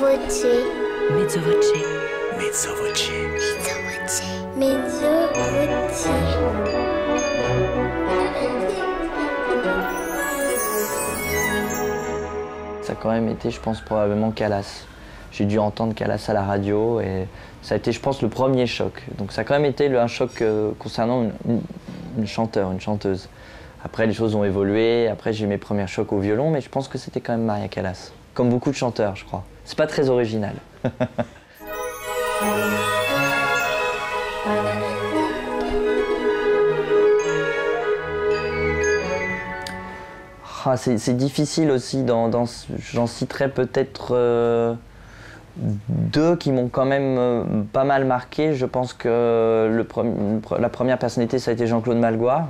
voce. Mezzo voce. Mezzo voce. Mezzo voce. Mezzo voce. Ça a quand même été, je pense, probablement Calas. J'ai dû entendre Calas à la radio et ça a été, je pense, le premier choc. Donc ça a quand même été un choc concernant une chanteur, une chanteuse. Après, les choses ont évolué. Après, j'ai eu mes premiers chocs au violon, mais je pense que c'était quand même Maria Callas. Comme beaucoup de chanteurs, je crois. C'est pas très original. Ah, c'est difficile aussi. J'en citerai peut-être deux qui m'ont quand même pas mal marqué. Je pense que la première personnalité, ça a été Jean-Claude Malgoire,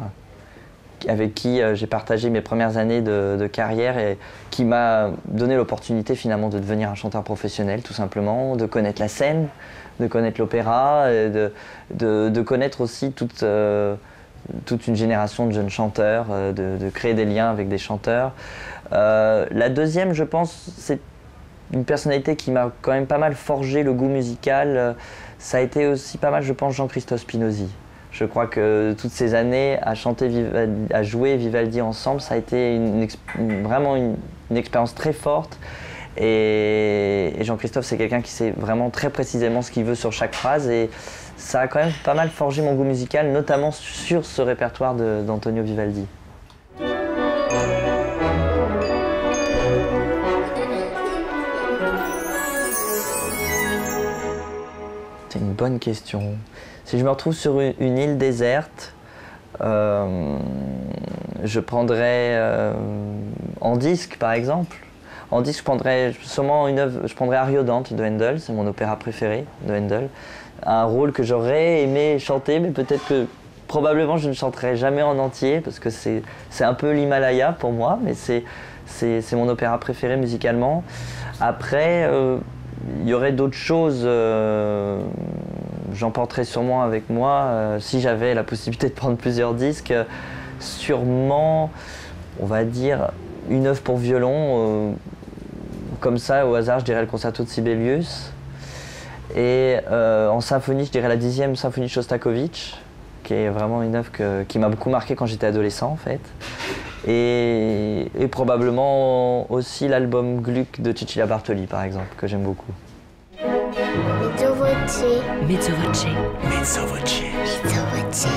avec qui j'ai partagé mes premières années de carrière et qui m'a donné l'opportunité finalement de devenir un chanteur professionnel, tout simplement, de connaître la scène, de connaître l'opéra, de connaître aussi toute une génération de jeunes chanteurs, de créer des liens avec des chanteurs. La deuxième, je pense, c'est une personnalité qui m'a quand même pas mal forgé le goût musical. Ça a été aussi pas mal, je pense, Jean-Christophe Spinozzi. Je crois que toutes ces années à jouer Vivaldi ensemble, ça a été vraiment une expérience très forte. Et Jean-Christophe, c'est quelqu'un qui sait vraiment très précisément ce qu'il veut sur chaque phrase. Et ça a quand même pas mal forgé mon goût musical, notamment sur ce répertoire d'Antonio Vivaldi. C'est une bonne question. Si je me retrouve sur une île déserte, je prendrais en disque par exemple. En disque, je prendrais sûrement je prendrais Ariodante de Handel, c'est mon opéra préféré de Handel. Un rôle que j'aurais aimé chanter, mais peut-être que probablement je ne chanterai jamais en entier parce que c'est un peu l'Himalaya pour moi, mais c'est mon opéra préféré musicalement. Après, il y aurait d'autres choses. J'emporterais sûrement avec moi, si j'avais la possibilité de prendre plusieurs disques, sûrement, on va dire, une œuvre pour violon, comme ça, au hasard, je dirais le concerto de Sibelius. Et en symphonie, je dirais la 10e symphonie de Shostakovich, qui est vraiment une œuvre qui m'a beaucoup marqué quand j'étais adolescent, en fait. Et probablement aussi l'album Gluck de Cecilia Bartoli, par exemple, que j'aime beaucoup. Mezzo voce. Mezzo voce. Mezzo voce. Mezzo voce.